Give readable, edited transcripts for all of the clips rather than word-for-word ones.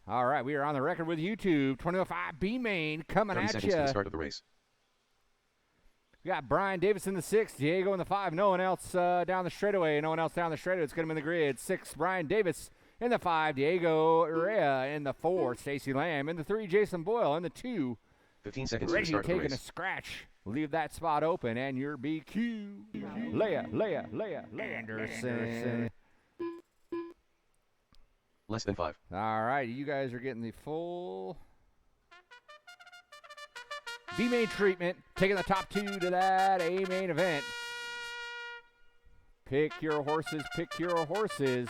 All right, we are on the record with YouTube. 2005 B main coming 30 at seconds to the you. start of the race. We got Brian Davis in the 6, Diego in the 5. No one else down the straightaway. No one else down the straightaway. It's going to be in the grid. 6, Brian Davis in the 5. Diego Urrea in the 4. Stacy Lamb in the 3. Jason Boyle in the 2. 15 seconds to the Reggie start of the taking a race. scratch. Leave that spot open, and your BQ. Leia. Anderson. Less than 5. All right, you guys are getting the full B-main treatment, taking the top 2 to that A-main event. Pick your horses, pick your horses.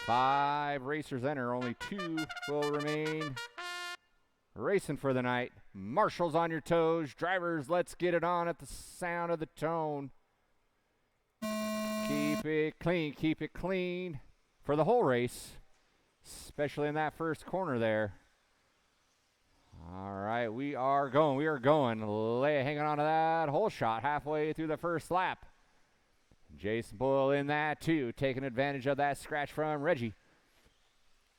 5 racers enter, only 2 will remain racing for the night. Marshals on your toes. Drivers, let's get it on at the sound of the tone. Keep it clean for the whole race, especially in that first corner there. All right, we are going. Leia hanging on to that hole shot halfway through the first lap. Jason Boyle in that too, taking advantage of that scratch from Reggie.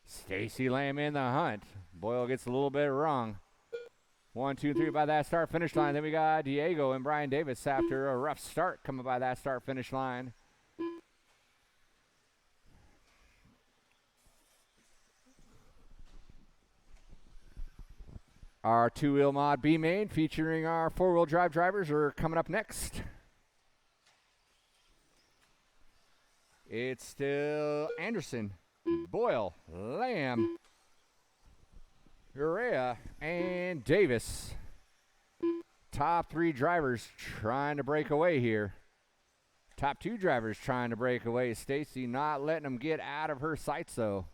Stacy Lamb in the hunt. Boyle gets a little bit wrong. 1, 2, 3 by that start-finish line. Then we got Diego and Brian Davis after a rough start coming by that start-finish line. Our 2-wheel mod B-main featuring our 4-wheel drive drivers are coming up next. It's still Anderson, Boyle, Lamb, Urrea, and Davis. Top 3 drivers trying to break away here. Top 2 drivers trying to break away. Stacy not letting them get out of her sights, though.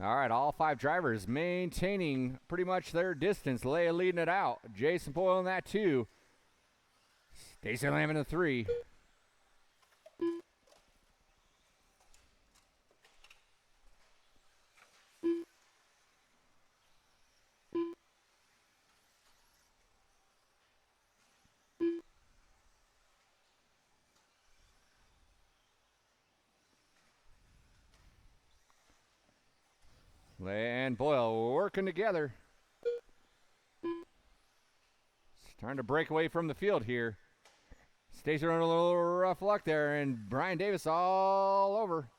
All right, all 5 drivers maintaining pretty much their distance. Leia leading it out. Jason Boyle in that 2. Stacy Lamb in the 3. And Boyle working together. Trying to break away from the field here. Stacy running a little rough luck there, and Brian Davis all over.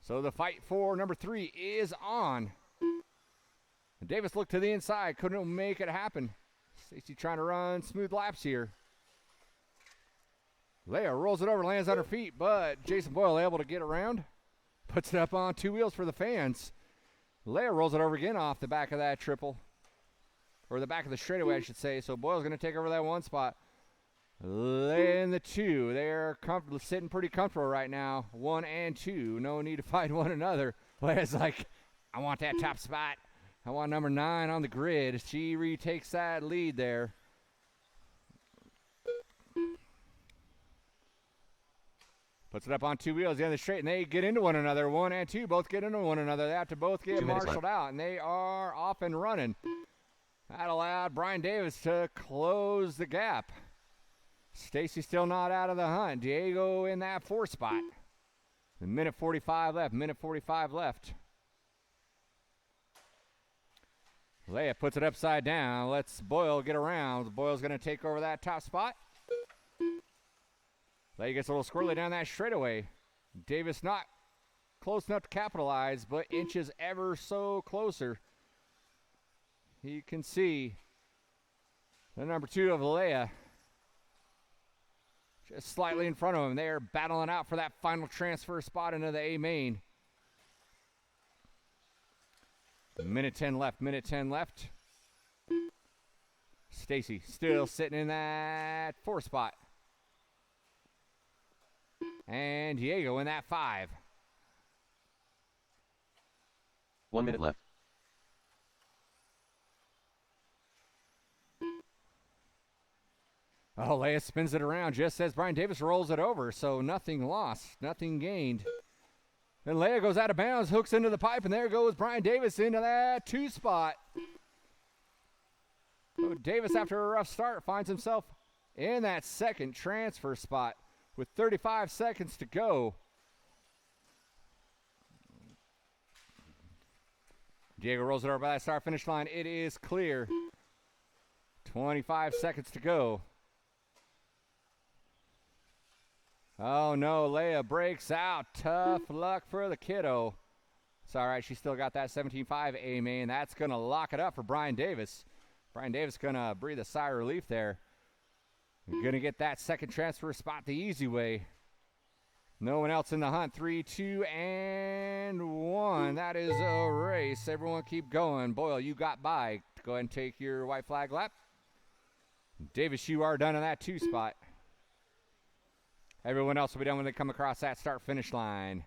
So the fight for number 3 is on. And Davis looked to the inside, couldn't make it happen. Stacy trying to run smooth laps here. Leia rolls it over, lands on her feet, but Jason Boyle able to get around. Puts it up on 2 wheels for the fans. Leia rolls it over again off the back of that triple. Or the back of the straightaway, I should say. So Boyle's going to take over that 1 spot. Leia in the 2. They're sitting pretty comfortable right now. 1 and 2. No need to fight one another. Leia's like, I want that top spot. I want number 9 on the grid. She retakes that lead there. Puts it up on 2 wheels, the other straight, and they get into one another. 1 and 2 both get into one another. They have to both get marshaled out, and they are off and running. That allowed Brian Davis to close the gap. Stacy still not out of the hunt. Diego in that 4 spot. A minute 45 left. Leia puts it upside down. Lets Boyle get around. Boyle's going to take over that top spot. Leia gets a little squirrely down that straightaway. Davis not close enough to capitalize, but inches ever so closer. You can see the number 2 of Leia just slightly in front of him. They are battling out for that final transfer spot into the A main. Minute 10 left. Stacy still sitting in that 4 spot. And Diego in that 5. 1 minute left. Oh, Leia spins it around just as Brian Davis rolls it over, so nothing lost, nothing gained. Then Leia goes out of bounds, hooks into the pipe, and there goes Brian Davis into that 2 spot. So Davis, after a rough start, finds himself in that second transfer spot with 35 seconds to go. Diego rolls it over by that start-finish line. It is clear. 25 seconds to go. Oh, no, Leia breaks out. Tough luck for the kiddo. It's all right. She still got that 17.5 A-main. That's going to lock it up for Brian Davis. Brian Davis going to breathe a sigh of relief there. Going to get that second transfer spot the easy way. No one else in the hunt. 3, 2, and 1. That is a race. Everyone keep going. Boyle, you got by. Go ahead and take your white flag lap. Davis, you are done in that 2 spot. Everyone else will be done when they come across that start-finish line.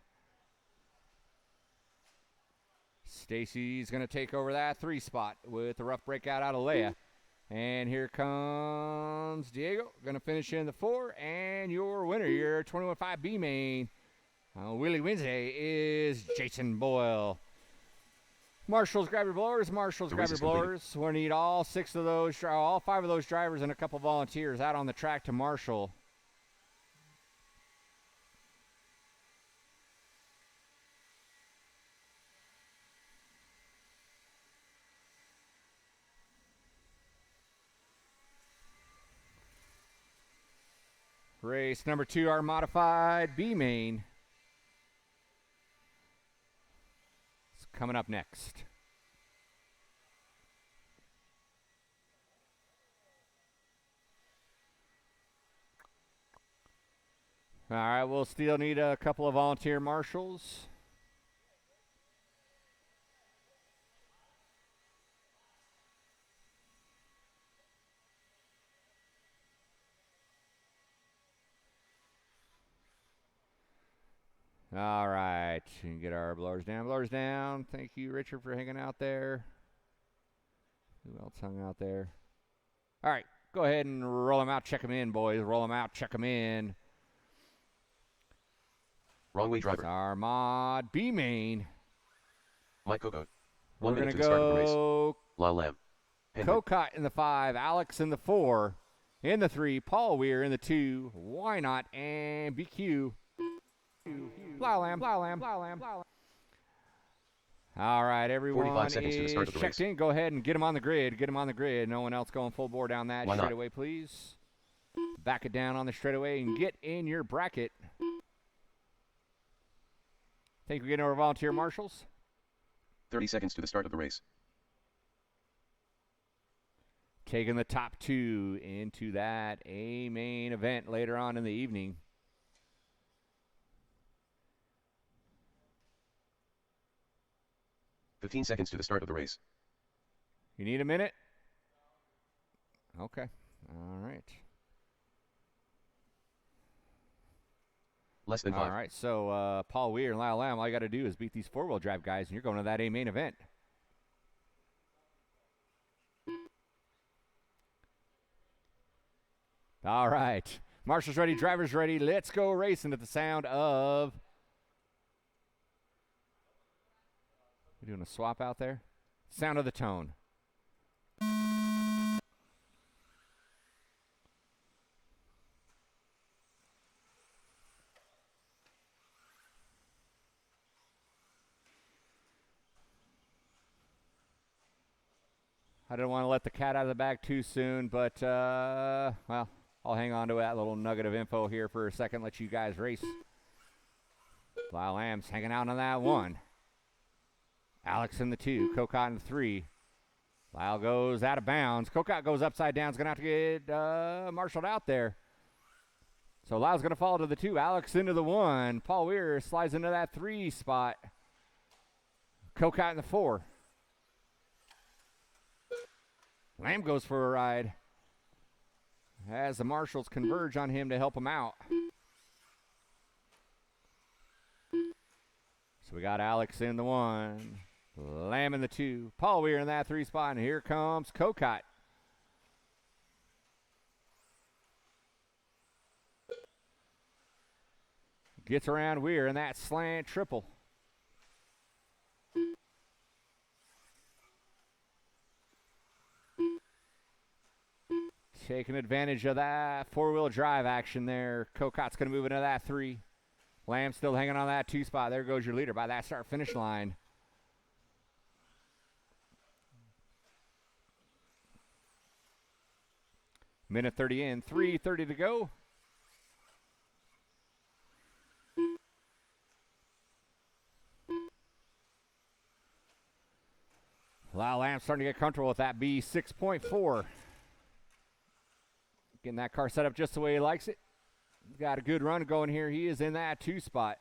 Stacy's going to take over that 3 spot with a rough breakout out of Leia. And here comes Diego. Going to finish in the 4. And your winner, your 21.5 B main, Wheelie Wednesday, is Jason Boyle. Marshals, grab your blowers. Marshals, grab your blowers. We need all 6 of those, all 5 of those drivers and a couple volunteers out on the track to marshal. Race number 2, our modified B main. It's coming up next. All right, we'll still need a couple of volunteer marshals. All right, you can get our blowers down. Blowers down. Thank you, Richard, for hanging out there. Who else hung out there? All right, go ahead and roll them out. Check them in, boys. Roll them out. Check them in. Wrong way driver. Our mod B main. Mike Coco. We're 1 going minute to to the start of the race. go La Lam. Cocott in the 5, Alex in the 4, in the 3, Paul Weir in the 2, Why Not, and BQ. Lam. All right, everyone 45 seconds to the start is of the checked race. in. Go ahead and get them on the grid. Get them on the grid. No one else going full bore down that Why not? straightaway, please. Back it down on the straightaway and get in your bracket. Think we're getting our volunteer marshals? 30 seconds to the start of the race. Taking the top 2 into that A main event later on in the evening. $15 seconds to the start of the race. You need a minute? Okay. All right. Less than 5. All right. So, Paul Weir and Lyle Lamb, all you got to do is beat these 4-wheel drive guys, and you're going to that A main event. All right. Marshall's ready. Driver's ready. Let's go racing at the sound of... We doing a swap out there? Sound of the tone. I don't want to let the cat out of the bag too soon, but, well, I'll hang on to that little nugget of info here for a second, let you guys race. Lyle Lamb's hanging out on that 1. Alex in the 2, Cocott in the 3. Lyle goes out of bounds. Cocott goes upside down. He's going to have to get marshaled out there. So Lyle's going to fall to the 2. Alex into the 1. Paul Weir slides into that 3 spot. Cocott in the 4. Lamb goes for a ride as the marshals converge on him to help him out. So we got Alex in the 1. Lamb in the 2. Paul Weir in that 3 spot, and here comes Cocott. Gets around Weir in that slant triple. Taking advantage of that four-wheel drive action there. Kokot's going to move into that 3. Lamb still hanging on that 2 spot. There goes your leader by that start-finish line. Minute 30 in, 3:30 to go. Lyle Lamb starting to get comfortable with that B 6.4. Getting that car set up just the way he likes it. Got a good run going here. He is in that 2 spot.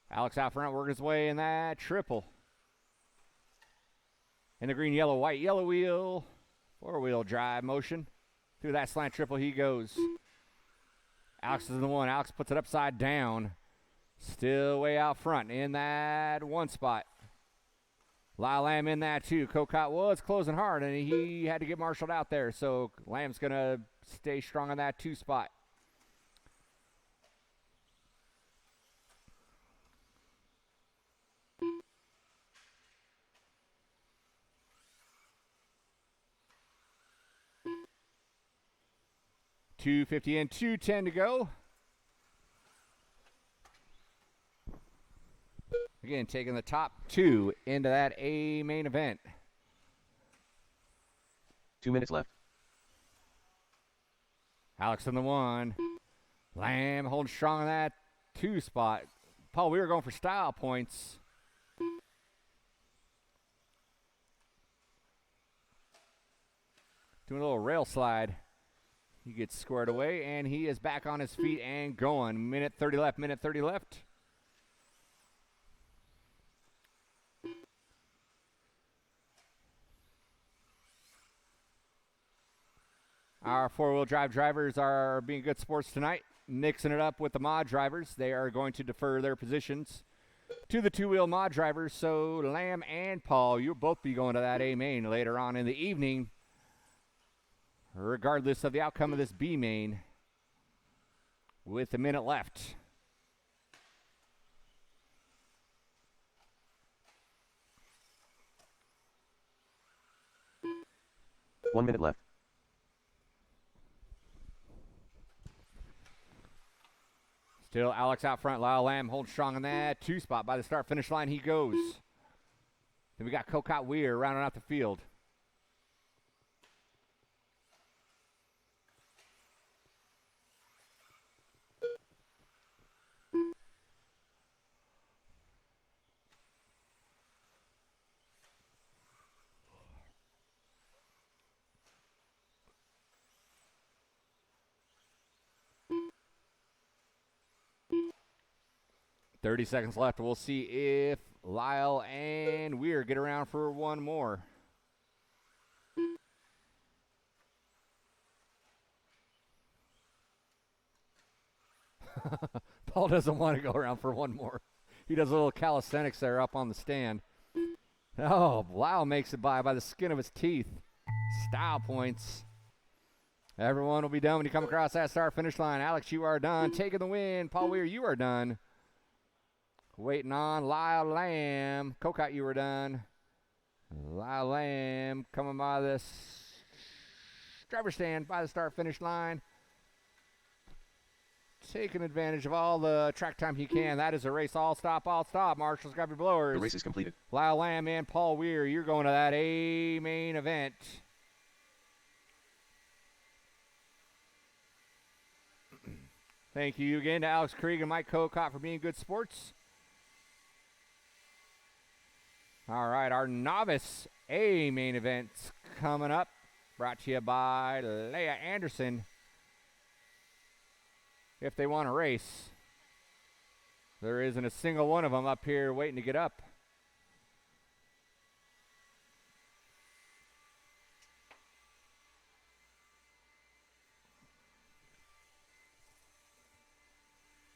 Alex out front working his way in that triple. In the green, yellow, white, yellow wheel. 4-wheel drive motion. Through that slant triple he goes. Alex is in the 1. Alex puts it upside down. Still way out front in that 1 spot. Lyle Lamb in that 2. Kokot was closing hard, and he had to get marshaled out there. So Lamb's going to stay strong on that 2 spot. .250 in, 2:10 to go. Again, taking the top 2 into that A main event. 2 minutes left. Alex in the 1. Lamb holding strong on that 2 spot. Paul, we were going for style points. Doing a little rail slide. He gets squared away, and he is back on his feet and going. Minute 30 left, minute 30 left. Our 4-wheel drive drivers are being good sports tonight, mixing it up with the mod drivers. They are going to defer their positions to the 2-wheel mod drivers. So Lamb and Paul, you'll both be going to that A main later on in the evening, regardless of the outcome of this B main, with a minute left. One minute left. Still Alex out front. Lyle Lamb holds strong on that 2 spot. By the start-finish line, he goes. Then we got Kokot Weir rounding out the field. .30 seconds left. We'll see if Lyle and Weir get around for one more. Paul doesn't want to go around for one more. He does a little calisthenics there up on the stand. Oh, Lyle makes it by the skin of his teeth. Style points. Everyone will be done when you come across that start-finish line. Alex, you are done. Taking the win. Paul Weir, you are done. Waiting on Lyle Lamb. Kokot, you were done. Lyle Lamb coming by this driver stand by the start-finish line. Taking advantage of all the track time he can. That is a race. All stop, all stop. Marshall's got your blowers. The race is completed. Lyle Lamb and Paul Weir, you're going to that A main event. Thank you again to Alex Krieg and Mike Kokot for being good sports. All right, our novice A main event's coming up. Brought to you by Leah Anderson. If they want to race, there isn't a single one of them up here waiting to get up.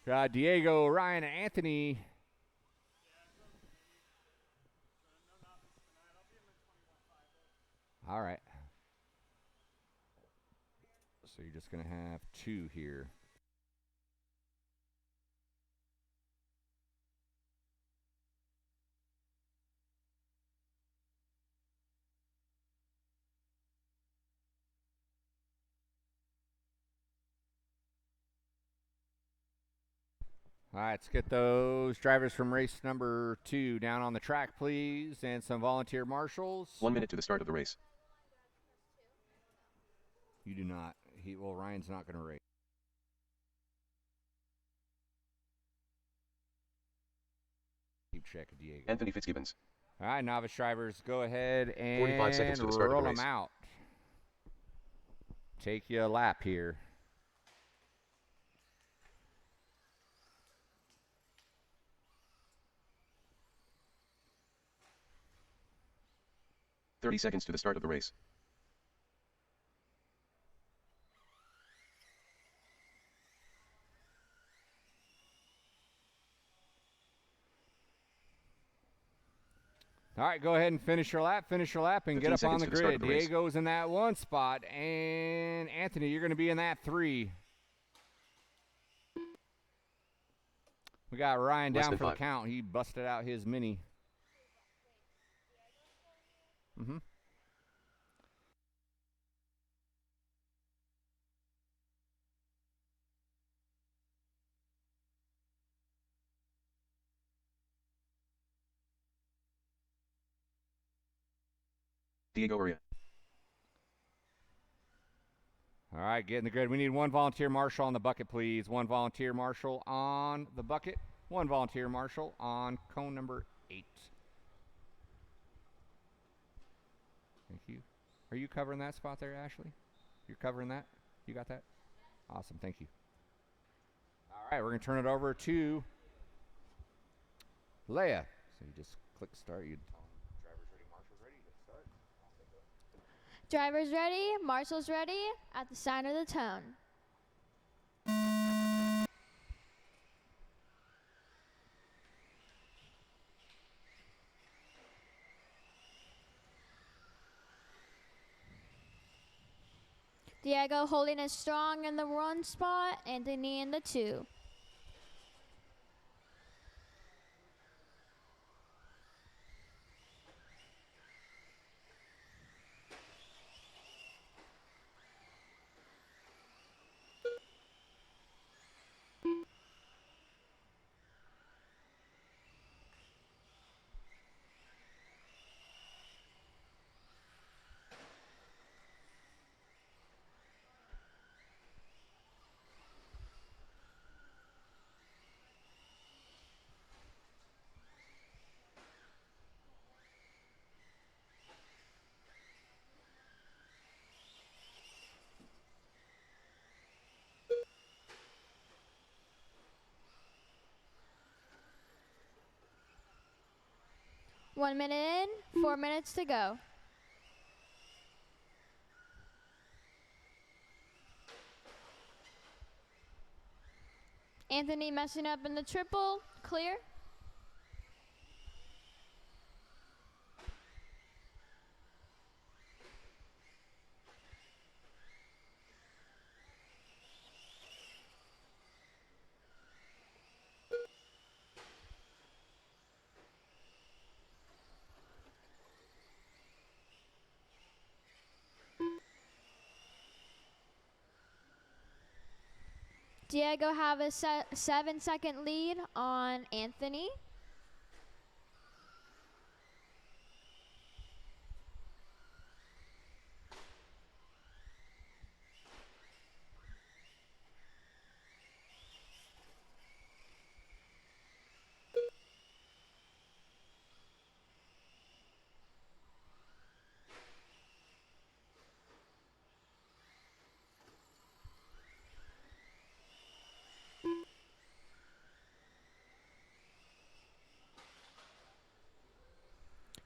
Got Diego, Ryan, and Anthony. All right. So you're just going to have 2 here. All right, let's get those drivers from race number 2 down on the track, please, and some volunteer marshals. 1 minute to the start of the race. You do not. Ryan's not going to race. Keep checking, Diego. Anthony Fitzgibbons. All right, novice drivers, go ahead 45 seconds to and the start of roll the them race. out. Take you a lap here. "30 seconds to the start of the race. All right, go ahead and finish your lap, and get up on the grid. Diego's in that 1 spot, and Anthony, you're going to be in that 3. We got Ryan down for the count. He busted out his mini. Mm-hmm. Diego Uria. All right, get in the grid. We need 1 volunteer marshal on the bucket, please. 1 volunteer marshal on the bucket. 1 volunteer marshal on cone number 8. Thank you. Are you covering that spot there, Ashley? You're covering that? You got that? Awesome, thank you. All right, we're going to turn it over to Leia. So you just click start. You drivers ready, marshals ready, hit start. Drivers ready, marshals ready, at the sign of the tone. Diego holding it strong in the 1 spot, Anthony in the 2. One minute in, 4 minutes to go. Anthony messing up in the triple, clear. Diego have a 7-second lead on Anthony.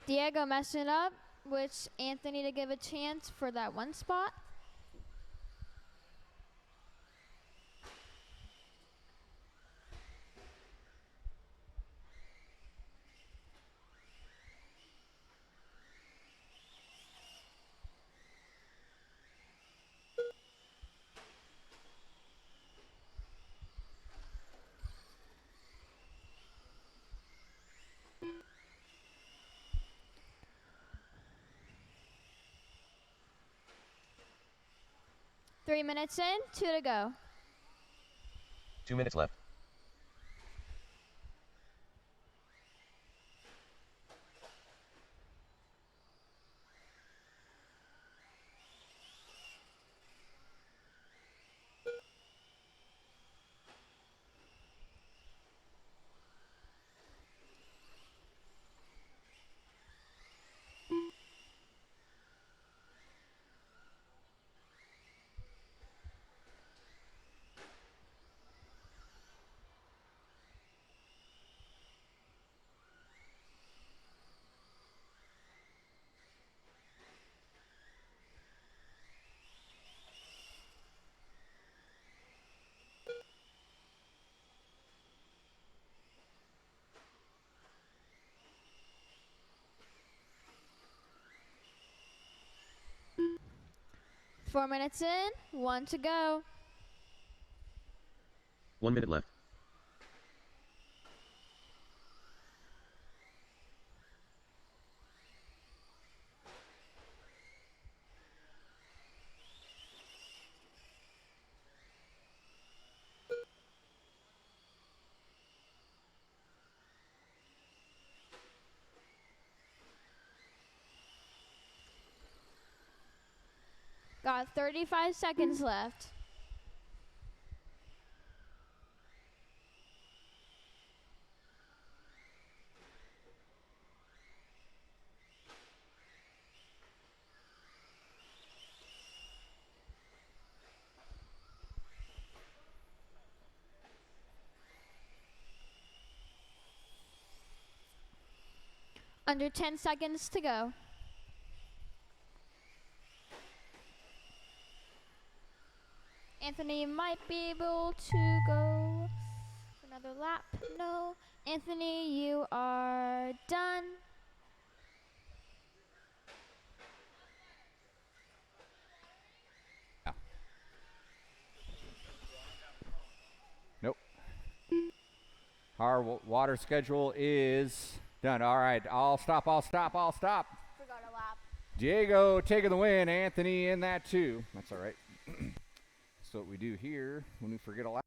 Diego messing up, which Anthony to give a chance for that 1 spot. 3 minutes in, 2 to go. 2 minutes left. Four minutes in, 1 to go. 1 minute left. Got 35 seconds left. Under 10 seconds to go. Anthony might be able to go for another lap. No. Anthony, you are done. Nope. Our water schedule is done. All right, I'll stop. Forgot a lap. Diego taking the win. Anthony in that too. That's all right. That's what we do here when we forget a lap.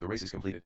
The race is completed.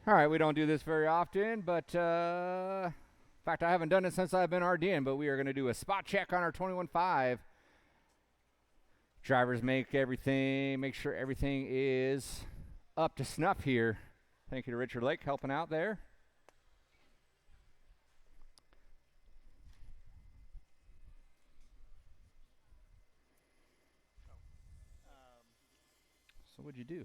All right, we don't do this very often, but in fact, I haven't done it since I've been RDing, but we are going to do a spot check on our 21.5. Drivers make sure everything is up to snuff here. Thank you to Richard Lake helping out there. So what'd you do?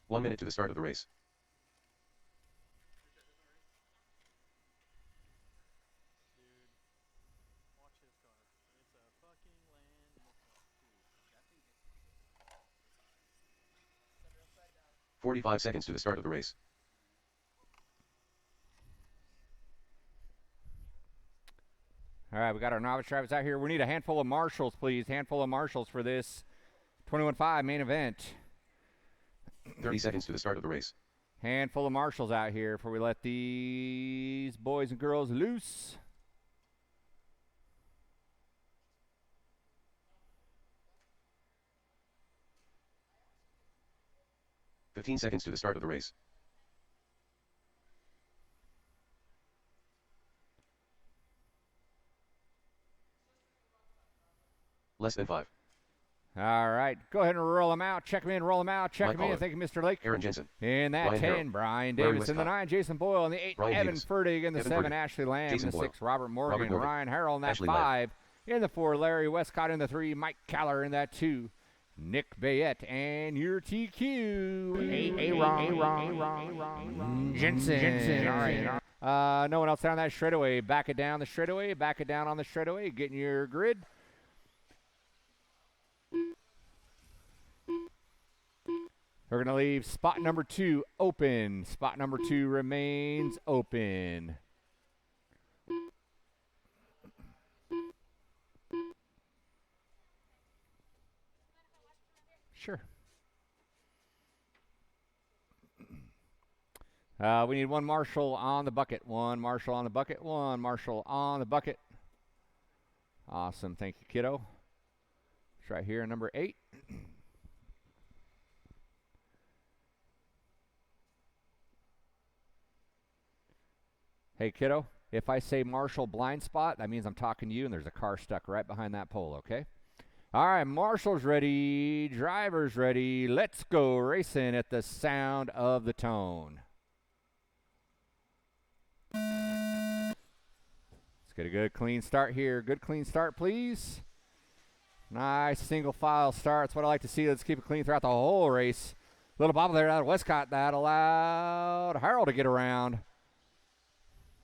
One minute to the start of the race. Watch his car. It's a fucking land. 45 seconds to the start of the race. All right, we got our novice drivers out here. We need a handful of marshals, please. Handful of marshals for this 21.5 main event. 30 seconds to the start of the race. Handful of marshals out here before we let these boys and girls loose. Fifteen seconds to the start of the race. Less than 5. All right, go ahead and roll them out. Check them in, roll them out. Check Mike them in. Pollard. Thank you, Mr. Lake. Aaron Jensen. In that Ryan 10, Harrell. Brian Larry Davis. In the Westcott. 9, Jason Boyle. In the 8, Ryan Evan Hughes. Fertig. In the Evan 7, Fertig. Ashley Lamb. Jason In the Boyle. 6, Robert Morgan. Morgan. Ryan Harrell. In that Ashley Lamb. 5. In the 4, Larry Westcott. In the 3, Mike Caller. In that 2, Nick Bayette. And your TQ, A-Wrong Jensen. All right. No one else down that straightaway. Back it down the straightaway. Back it down on the straightaway. Getting your grid. We're going to leave spot number 2 open. Spot number 2 remains open. Sure. We need one marshal on the bucket. One marshal on the bucket. One marshal on the bucket. Awesome. Thank you, kiddo. It's right here, number 8. Hey, kiddo, if I say marshal blind spot, that means I'm talking to you, and there's a car stuck right behind that pole, okay? All right, marshal's ready, driver's ready. Let's go racing at the sound of the tone. Let's get a good clean start here. Good clean start, please. Nice single file start. That's what I like to see. Let's keep it clean throughout the whole race. Little bobble there out of Westcott. That allowed Harold to get around.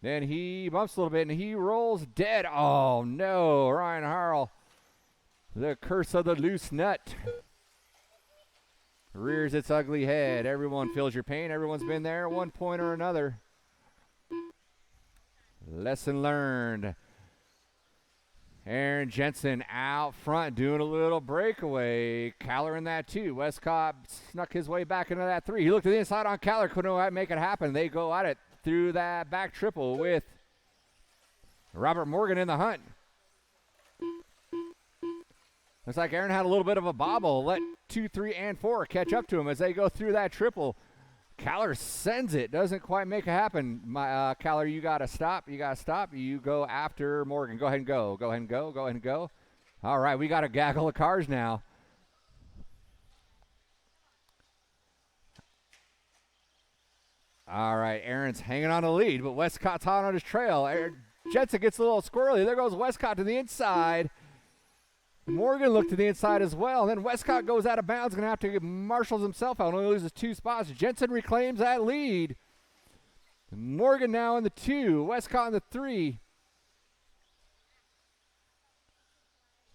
Then he bumps a little bit, and he rolls dead. Oh, no, Ryan Harrell. The curse of the loose nut. Rears its ugly head. Everyone feels your pain. Everyone's been there at one point or another. Lesson learned. Aaron Jensen out front doing a little breakaway. Caller in that too. Westcott snuck his way back into that 3. He looked to the inside on Caller. Couldn't quite make it happen. They go at it through that back triple with Robert Morgan in the hunt. Looks like Aaron had a little bit of a bobble. Let 2, 3, and 4 catch up to him as they go through that triple. Caller sends it. Doesn't quite make it happen. Caller, you got to stop. You got to stop. You go after Morgan. Go ahead and go. Go ahead and go. Go ahead and go. All right, we got a gaggle of cars now. All right, Aaron's hanging on the lead, but Westcott's hot on his trail. Jensen gets a little squirrely. There goes Westcott to the inside. Morgan looked to the inside as well. And then Westcott goes out of bounds. Going to have to marshals himself out. Only loses 2 spots. Jensen reclaims that lead. Morgan now in the 2. Westcott in the 3.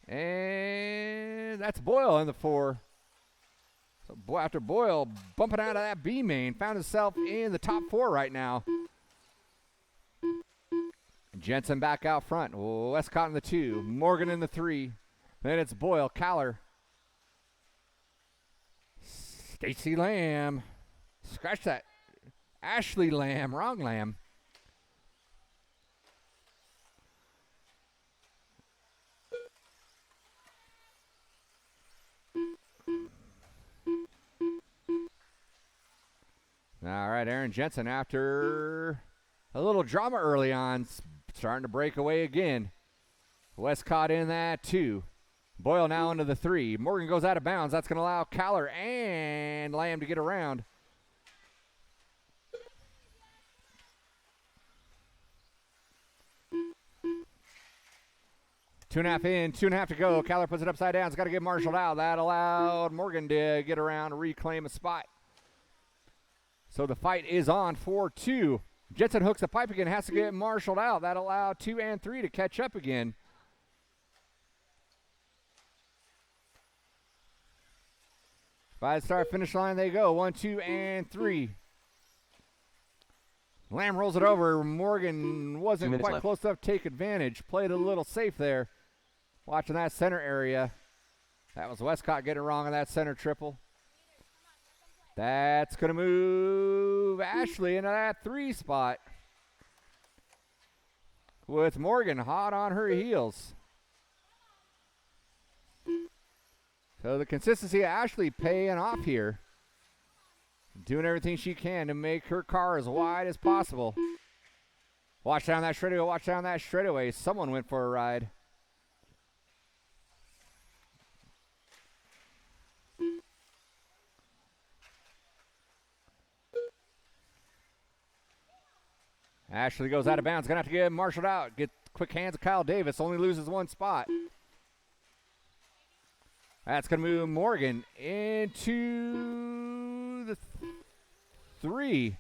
And that's Boyle in the 4. So after Boyle bumping out of that B main, found himself in the top 4 right now. Jensen back out front. Westcott in the 2. Morgan in the 3. Then it's Boyle, Caller. Stacy Lamb. Scratch that. Ashley Lamb, wrong Lamb. All right, Aaron Jensen, after a little drama early on, starting to break away again. Westcott in that 2. Boyle now into the 3. Morgan goes out of bounds. That's going to allow Caller and Lamb to get around. Two and a half in, 2.5 to go. Caller puts it upside down. It's got to get marshaled out. That allowed Morgan to get around and reclaim a spot. So the fight is on for 2. Jensen hooks the pipe again, has to get marshaled out. That allowed 2 and 3 to catch up again. By the start finish line they go. 1, 2, and 3. Lamb rolls it over. Morgan 2 wasn't minutes quite left. close enough to take advantage. Played a little safe there. Watching that center area. That was Westcott getting it wrong on that center triple. That's going to move Ashley into that 3 spot. With Morgan hot on her heels. So the consistency of Ashley paying off here. Doing everything she can to make her car as wide as possible. Watch down that straightaway, watch down that straightaway. Someone went for a ride. Ashley goes out of bounds. Gonna have to get marshaled out. Get quick hands of Kyle Davis. Only loses 1 spot. That's gonna move Morgan into the 3.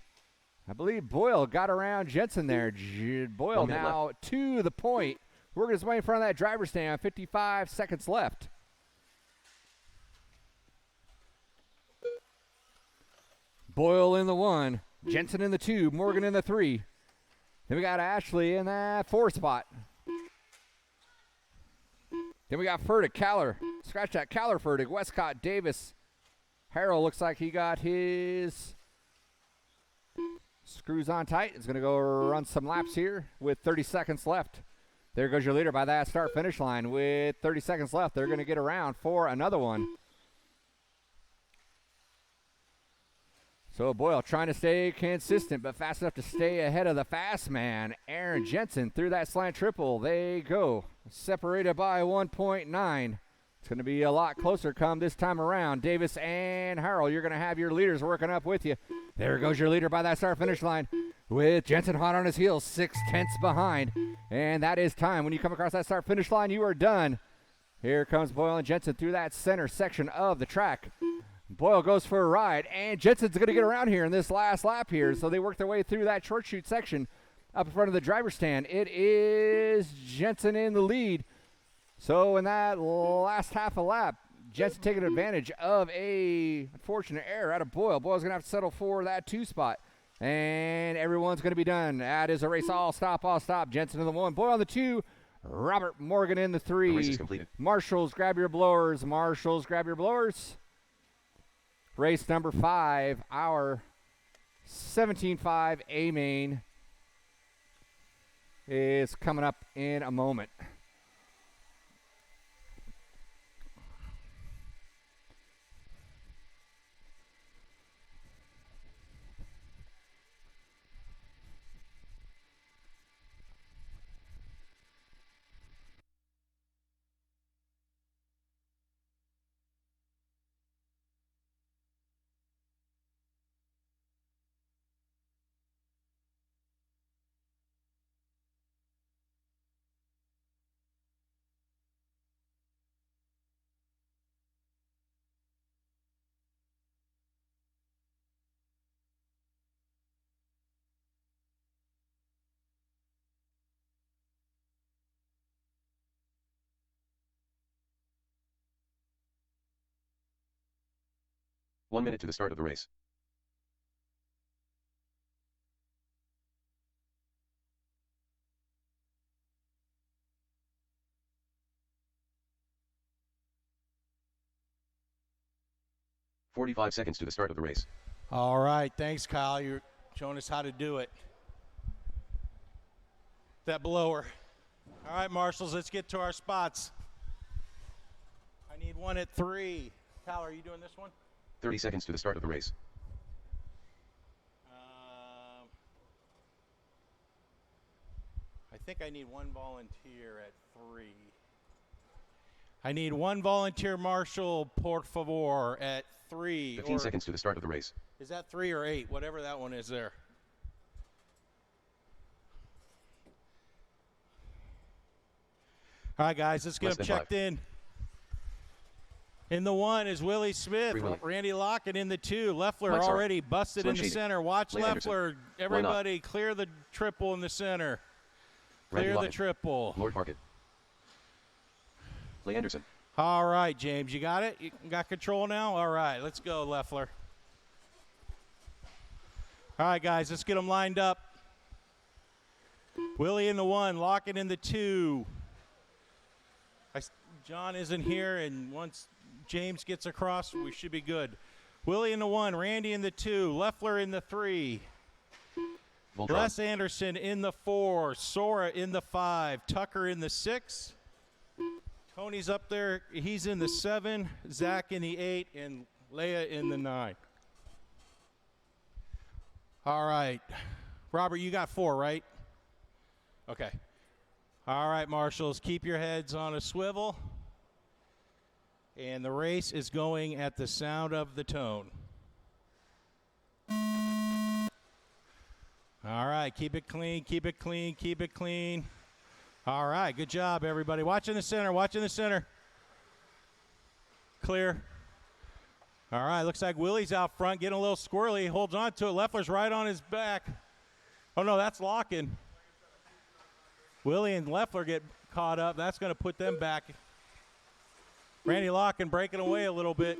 I believe Boyle got around Jensen there. Boyle 1 minute now to the point. Morgan's way in front of that driver's stand. 55 seconds left. Boyle in the 1. Jensen in the 2. Morgan in the 3. Then we got Ashley in that 4 spot. Then we got Furtick, Caller. Scratch that, Caller, Furtick, Westcott, Davis. Harrell looks like he got his screws on tight. He's going to go run some laps here with 30 seconds left. There goes your leader by that start-finish line. With 30 seconds left, they're going to get around for another one. So Boyle trying to stay consistent, but fast enough to stay ahead of the fast man, Aaron Jensen, through that slant triple. They go, separated by 1.9. It's going to be a lot closer come this time around. Davis and Harrell, you're going to have your leaders working up with you. There goes your leader by that start-finish line, with Jensen hot on his heels, 6/10 behind. And that is time. When you come across that start-finish line, you are done. Here comes Boyle and Jensen through that center section of the track. Boyle goes for a ride, and Jensen's going to get around here in this last lap here. So they work their way through that short chute section up in front of the driver's stand. It is Jensen in the lead. So in that last half a lap, Jensen taking advantage of a unfortunate error out of Boyle. Boyle's going to have to settle for that 2 spot. And everyone's going to be done. That is a race all stop. Jensen in the 1, Boyle on the 2, Robert Morgan in the 3. The race is completed. Marshals, grab your blowers. Marshals, grab your blowers. Race number 5, our 17.5 A main is coming up in a moment. One minute to the start of the race. "45 seconds to the start of the race. All right, thanks, Kyle. You're showing us how to do it. That blower. All right, marshals, let's get to our spots. I need one at 3. Kyle, are you doing this one? 30 seconds to the start of the race. I think I need one volunteer at 3. I need one volunteer marshal, por favor, at 3. 15 seconds to the start of the race. Is that 3 or 8? Whatever that one is there. All right, guys, let's get Less them than checked in. In the 1 is Willie Smith, Free Willie. Randy Lockett in the 2. Leffler Mike Sarr. already busted Slim in the Shady. center. Watch Leigh Anderson. Leffler. Everybody clear the triple in the center. Randy Clear the Lockett. triple. Lord Market. Leigh Anderson. All right, James, you got it? You got control now? All right, let's go, Leffler. All right, guys, let's get them lined up. Wheelie in the 1, Locken in the 2. John isn't here, and once James gets across, we should be good. Wheelie in the 1, Randy in the 2, Leffler in the 3. Voltron. Les Anderson in the 4, Sora in the 5, Tucker in the 6. Tony's up there, he's in the 7, Zach in the 8, and Leia in the 9. All right. Robert, you got 4, right? Okay. All right, marshals, keep your heads on a swivel. And the race is going at the sound of the tone. All right, keep it clean, keep it clean, keep it clean. All right, good job, everybody. Watch in the center, watch in the center. Clear. All right, looks like Willie's out front, getting a little squirrely. He holds on to it. Leffler's right on his back. Oh, no, that's locking. Willie and Leffler get caught up. That's going to put them back. Randy Locken breaking away a little bit.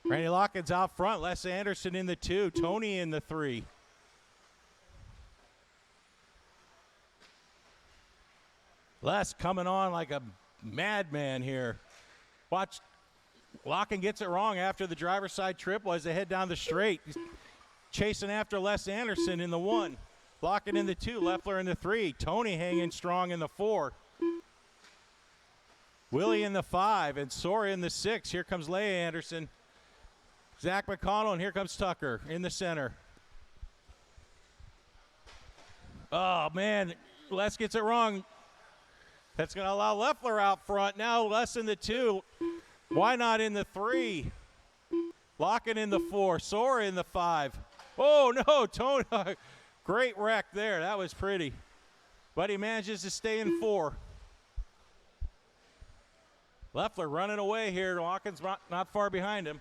Randy Locken's out front. Les Anderson in the 2. Tony in the 3. Les coming on like a madman here. Watch. Locken gets it wrong after the driver's side triple as they head down the straight. He's chasing after Les Anderson in the 1. Locken in the 2. Leffler in the 3. Tony hanging strong in the 4. Willie in the 5 and Sora in the 6. Here comes Leia Anderson. Zach McConnell, and here comes Tucker in the center. Oh, man, Les gets it wrong. That's going to allow Leffler out front. Now Les in the 2. Why not in the 3? Locken in the 4. Sora in the 5. Oh, no, Tony. Great wreck there. That was pretty. But he manages to stay in 4. Leffler running away here. Locken's not far behind him.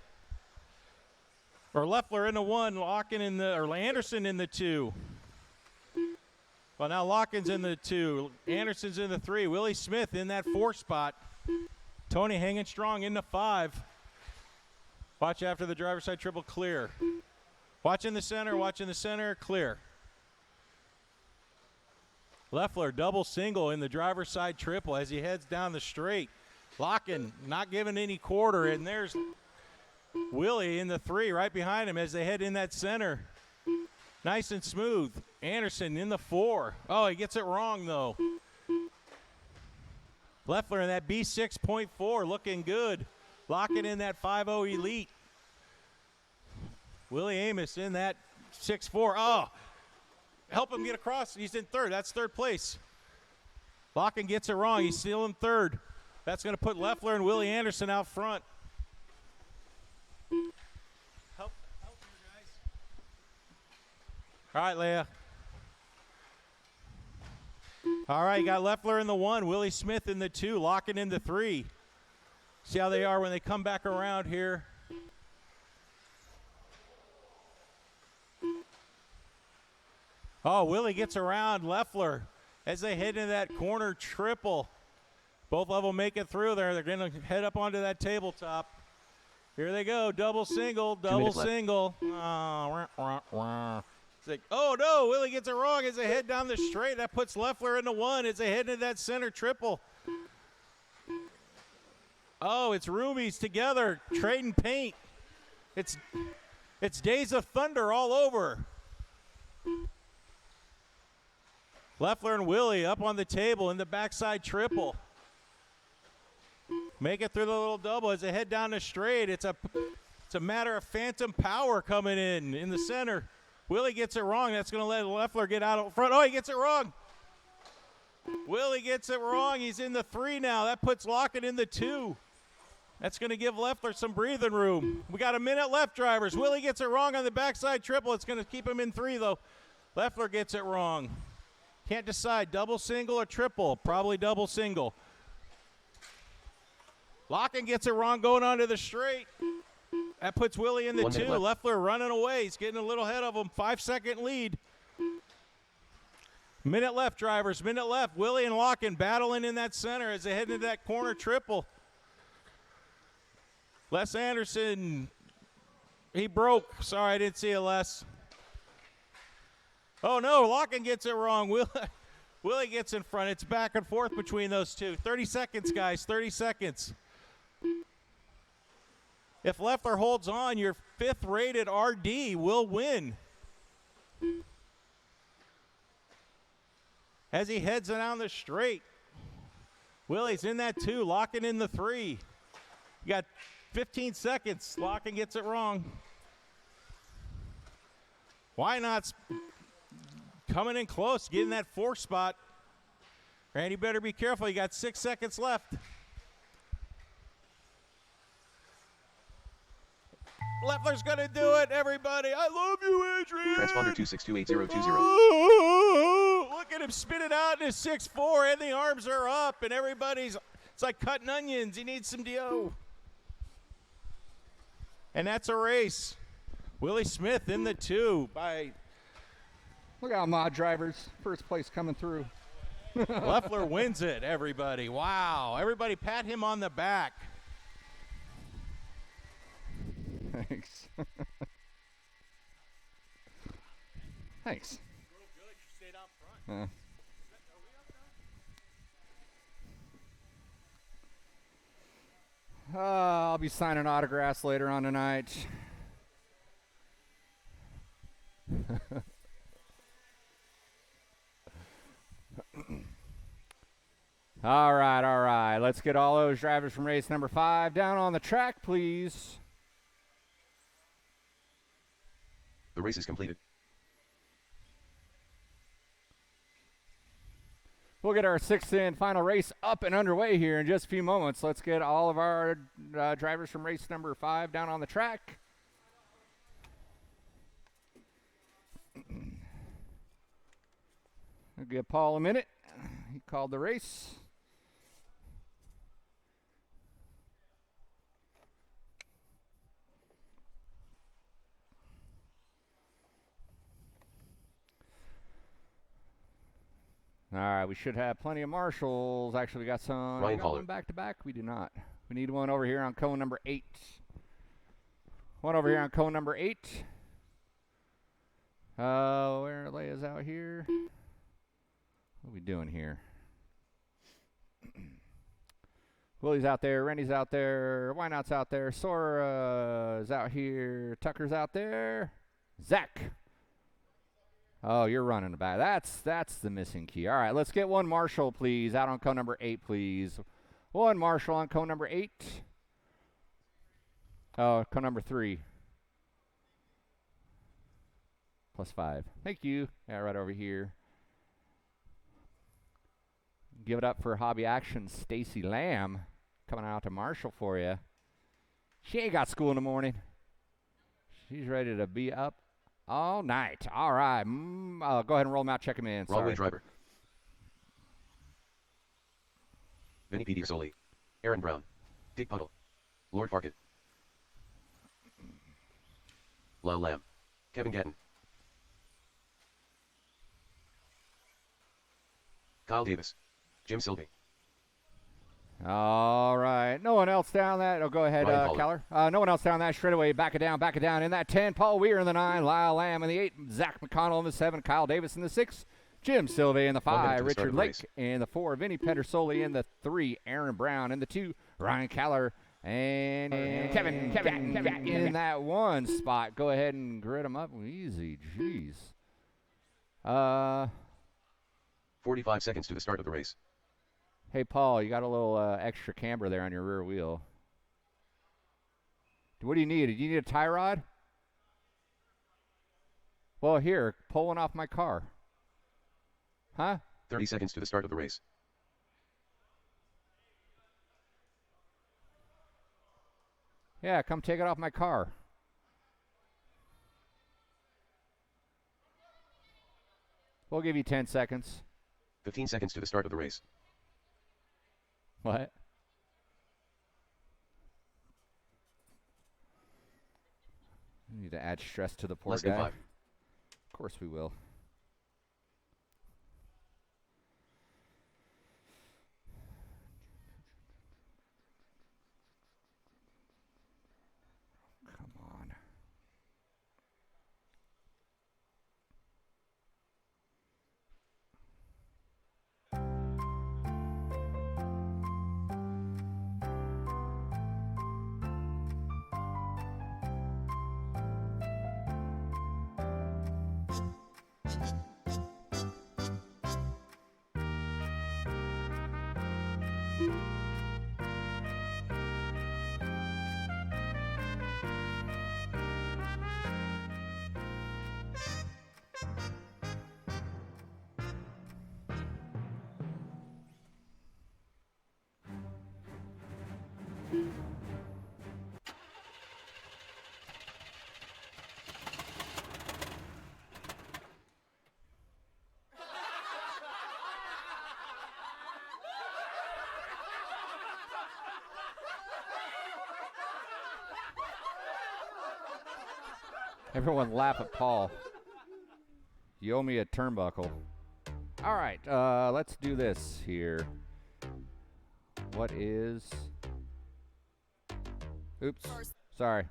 Or Leffler in the 1, Locken in the, or Anderson in the 2. Well, now Locken's in the 2. Anderson's in the 3. Willie Smith in that 4 spot. Tony hanging strong in the 5. Watch after the driver's side triple, clear. Watch in the center, clear. Leffler double single in the driver's side triple as he heads down the straight. Locken not giving any quarter, and there's Willie in the 3 right behind him as they head in that center. Nice and smooth. Anderson in the 4. Oh, he gets it wrong, though. Leffler in that B6.4 looking good. Locken in that 5.0 Elite. Willie Amos in that 6.4. Oh, help him get across. He's in 3rd. That's 3rd place. Locken gets it wrong. He's still in 3rd. That's going to put Leffler and Willie Anderson out front. Help here, guys. All right, Leia. All right, you got Leffler in the 1, Willie Smith in the 2, Locken in the 3. See how they are when they come back around here. Oh, Willie gets around Leffler as they head into that corner triple. Both of them make it through there. They're going to head up onto that tabletop. Here they go. Double single, double single. It's like, oh, no. Willie gets it wrong as they head down the straight. That puts Leffler in the 1 as they head into that center triple. Oh, it's roomies together, trading paint. It's Days of Thunder all over. Leffler and Willie up on the table in the backside triple. Make it through the little double as they head down the straight. It's a matter of phantom power coming in the center. Willie gets it wrong. That's going to let Leffler get out in front. Oh, he gets it wrong. Willie gets it wrong. He's in the 3 now. That puts Locken in the 2. That's going to give Leffler some breathing room. We got a minute left, drivers. Willie gets it wrong on the backside triple. It's going to keep him in 3, though. Leffler gets it wrong. Can't decide, double single or triple. Probably double single. Locken gets it wrong going onto the straight. That puts Willie in the 2. Leffler running away. He's getting a little ahead of him. 5-second lead. Minute left, drivers. Minute left. Willie and Locken battling in that center as they head into that corner triple. Les Anderson, he broke. Sorry, I didn't see it, Les. Oh, no, Locken gets it wrong. Willie gets in front. It's back and forth between those two. 30 seconds, guys, 30 seconds. If Leffler holds on, your 5th-rated RD will win. As he heads down the straight. Willie's in that 2, Locken in the 3. You got 15 seconds. Locken gets it wrong. Why not coming in close, getting that 4 spot. Randy, better be careful. You got 6 seconds left. Leffler's going to do it, everybody. I love you, Adrian. Transponder 2628020. Oh, look at him spin it out in his 6'4", and the arms are up, and everybody's, it's like cutting onions. He needs some DO. And that's a race. Willie Smith in the 2 by Look out, mod drivers. First place coming through. Leffler wins it, everybody. Wow. Everybody pat him on the back. Thanks. Thanks. I'll be signing autographs later on tonight. All right. Let's get all those drivers from race number 5 down on the track, please. The race is completed. We'll get our 6th and final race up and underway here in just a few moments. Let's get all of our drivers from race number 5 down on the track. I'll give Paul a minute. He called the race. All right, we should have plenty of marshals. Actually, we got some. Ryan We got Caller. one back to back. We do not. We need one over here on cone number 8. One over here on cone number 8. Where Leia's out here. What are we doing here? Willie's out there. Rennie's out there. Why Not's out there. Sora's out here. Tucker's out there. Zach. Oh, you're running the back. That's the missing key. All right, let's get one marshal, please, out on cone number 8, please. One marshal on cone number 8. Oh, cone number 3. +5. Thank you. Yeah, right over here. Give it up for Hobby Action, Stacy Lamb, coming out to marshal for you. She ain't got school in the morning. She's ready to be up all night. All right. Go ahead and roll him out. Check him in. Wrong way Sorry. driver. Vinny P. Diasoli. Aaron Brown. Dick Puddle. Lord Farkett. Lyle Lamb. Kevin Gatton. Kyle Davis. Jim Sylvie. All right. No one else down that. Oh, go ahead, Ryan Keller. No one else down that straightaway. Back it down. In that 10, Paul Weir in the 9, Lyle Lamb in the 8, Zach McConnell in the 7, Kyle Davis in the 6, Jim Sylvie in the 1 minute 5, to the start Richard of the Lake race. in the 4, Vinny Pedersoli in the 3, Aaron Brown in the 2, Ryan Keller and Kevin in that 1 spot. Go ahead and grid them up. Easy. Jeez. 45 seconds to the start of the race. Hey, Paul, you got a little extra camber there on your rear wheel. What do you need? Do you need a tie rod? Well, here, pull one off my car. Huh? 30 seconds to the start of the race. Yeah, come take it off my car. We'll give you 10 seconds. 15 seconds to the start of the race. What? We need to add stress to the poor Less guy. than 5. Of course we will. Come on. Everyone laugh at Paul. You owe me a turnbuckle. All right, let's do this here. What is... Oops, sorry.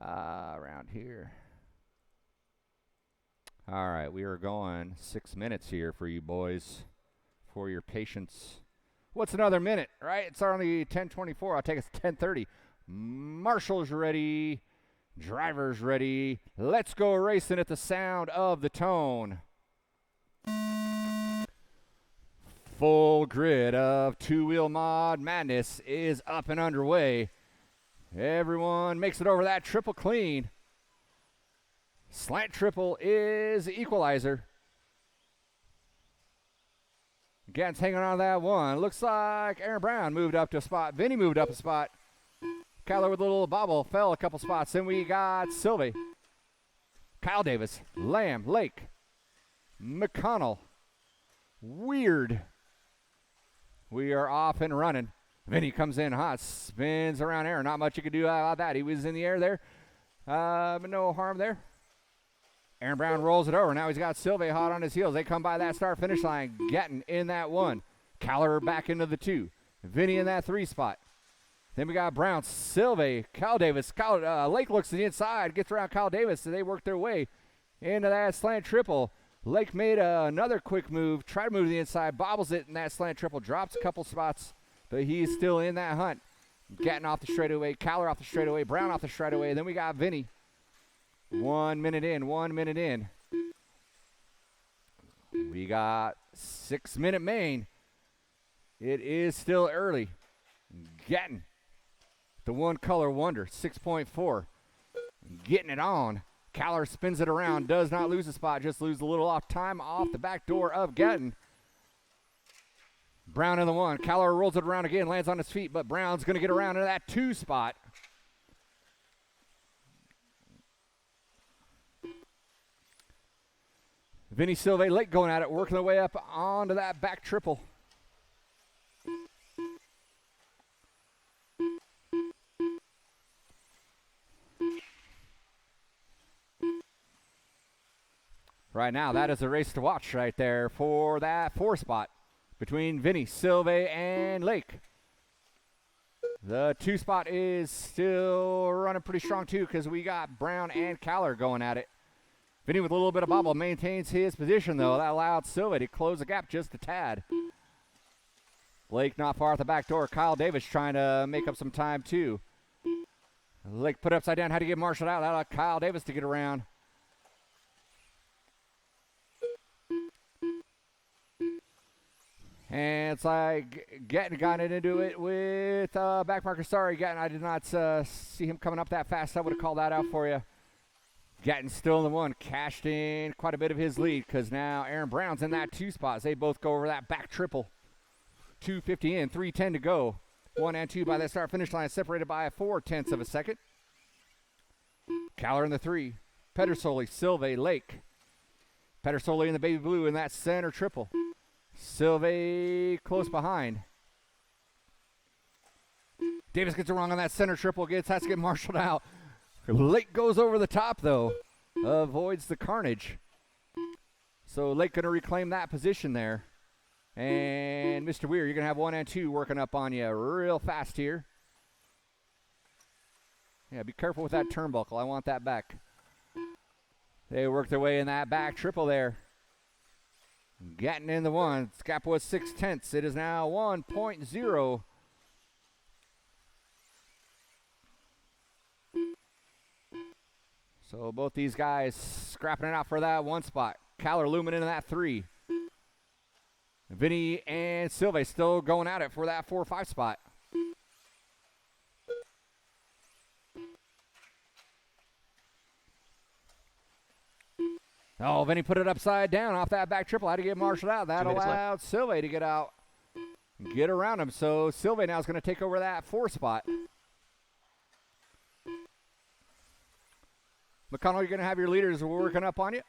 Around here. All right, we are going 6 minutes here for you boys, for your patience. What's another minute, right? It's only 10:24. I'll take us to 10:30. Marshall's ready. Driver's ready. Let's go racing at the sound of the tone. Full grid of two-wheel mod madness is up and underway. Everyone makes it over that triple clean. Slant triple is the equalizer. Gant's hanging on to that one. Looks like Aaron Brown moved up to a spot. Vinny moved up a spot. Kyler with a little bobble fell a couple spots. Then we got Sylvie, Kyle Davis, Lamb, Lake, McConnell, Weird. We are off and running. Vinny comes in hot, spins around Aaron. Not much you could do about that. He was in the air there, but no harm there. Aaron Brown rolls it over. Now he's got Sylvie hot on his heels. They come by that start-finish line, getting in that one. Kyler back into the 2. Vinny in that 3 spot. Then we got Brown, Sylvie, Kyle Davis. Lake looks to the inside, gets around Kyle Davis, so they work their way into that slant triple. Lake made another quick move, tried to move to the inside, bobbles it in that slant triple, drops a couple spots, but he's still in that hunt. Getting off the straightaway, Kyler off the straightaway, Brown off the straightaway. Then we got Vinny. 1 minute in, 1 minute in. We got 6-minute main. It is still early. Getting the one color wonder, 6.4. Getting it on. Kyler spins it around, does not lose a spot, just lose a little off time off the back door of Getting. Brown in the 1. Kyler rolls it around again, lands on his feet, but Brown's going to get around into that 2 spot. Vinny Sylvie Lake going at it, working their way up onto that back triple. Right now, that is a race to watch right there for that 4 spot between Vinny, Sylvie, and Lake. The 2 spot is still running pretty strong too because we got Brown and Kyler going at it. Vinny with a little bit of bobble maintains his position though. That allowed Sylvie to close the gap just a tad. Lake not far at the back door. Kyle Davis trying to make up some time too. Lake put upside down, had to get marshaled out. That allowed Kyle Davis to get around. And it's like Getting got into it with back marker. Sorry, Getting, I did not see him coming up that fast. I would have called that out for you. Getting still in the 1, cashed in quite a bit of his lead because now Aaron Brown's in that 2 spots. They both go over that back triple. 2:50 in, 3:10 to go. 1 and 2 by that start-finish line, separated by 0.4 of a second. Kyler in the 3. Pedersoli, Sylvie, Lake. Pedersoli in the baby blue in that center triple. Sylvie close behind. Davis gets it wrong on that center triple. Has to get marshaled out. Lake goes over the top, though. Avoids the carnage. So Lake going to reclaim that position there. And Mr. Weir, you're going to have 1 and 2 working up on you real fast here. Yeah, be careful with that turnbuckle. I want that back. They work their way in that back triple there. Getting in the 1. Gap was 0.6. It is now 1.0. So both these guys scrapping it out for that 1 spot. Kyler looming into that 3. Vinny and Sylvie still going at it for that 4 or 5 spot. Oh, Vinny put it upside down off that back triple. Had to get marshaled out. That allowed Sylvie to get out, get around him. So Sylvie now is going to take over that 4 spot. McConnell, you're going to have your leaders working up on you.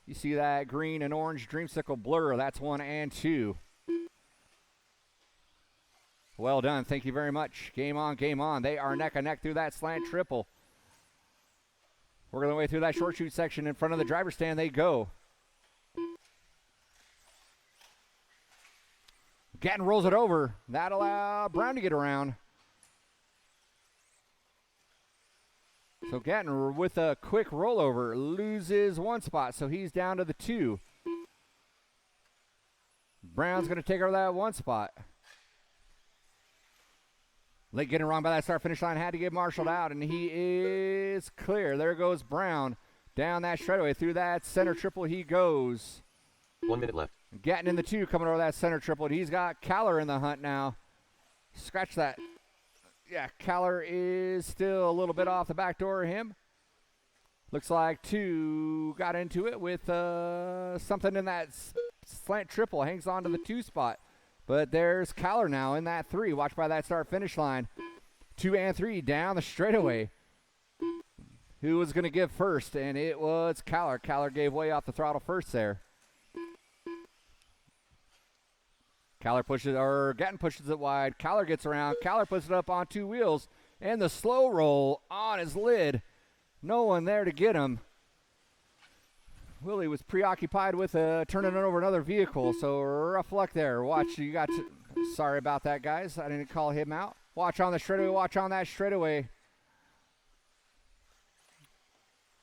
You see that green and orange dreamsicle blur. That's 1 and 2. Well done. Thank you very much. Game on, game on. They are neck and neck through that slant triple. Working their way through that short chute section in front of the driver's stand. They go. Gatton rolls it over. That allowed Brown to get around. So Gatton with a quick rollover loses one spot, so he's down to the 2. Brown's going to take over that 1 spot. Late getting wrong by that start-finish line. Had to get marshaled out, and he is clear. There goes Brown down that straightaway. Through that center triple he goes. 1 minute left. Gatton in the 2 coming over that center triple. He's got Caller in the hunt now. Scratch that. Yeah, Caller is still a little bit off the back door of him. Looks like 2 got into it with something in that slant triple. Hangs on to the 2 spot. But there's Caller now in that 3. Watch by that start-finish line. 2 and 3 down the straightaway. Who was going to give first? And it was Caller. Caller gave way off the throttle first there. Caller pushes, or Gatton pushes it wide. Caller gets around. Caller puts it up on 2 wheels. And the slow roll on his lid. No one there to get him. Wheelie was preoccupied with turning over another vehicle, so rough luck there. Watch, you got to, sorry about that, guys. I didn't call him out. Watch on the straightaway, watch on that straightaway.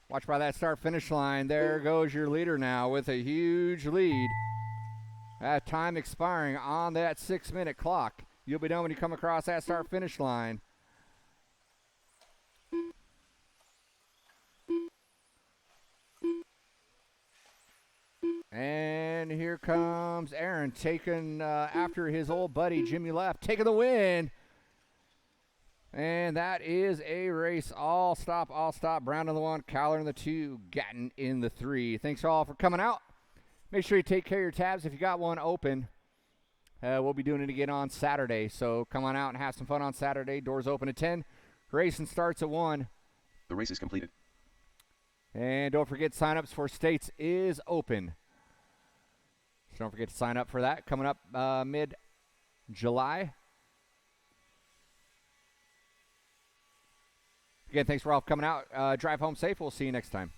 Watch by that start-finish line. There goes your leader now with a huge lead. That time expiring on that 6-minute clock. You'll be done when you come across that start-finish line. And here comes Aaron taking after his old buddy Jimmy Left, taking the win. And that is a race. All stop. Brown in the 1, Caller in the 2, Gatton in the 3. Thanks all for coming out. Make sure you take care of your tabs if you got one open. We'll be doing it again on Saturday. So come on out and have some fun on Saturday. Doors open at 10. Racing starts at 1. The race is completed. And don't forget, signups for states is open. So don't forget to sign up for that. Coming up mid-July. Again, thanks for all coming out. Drive home safe. We'll see you next time.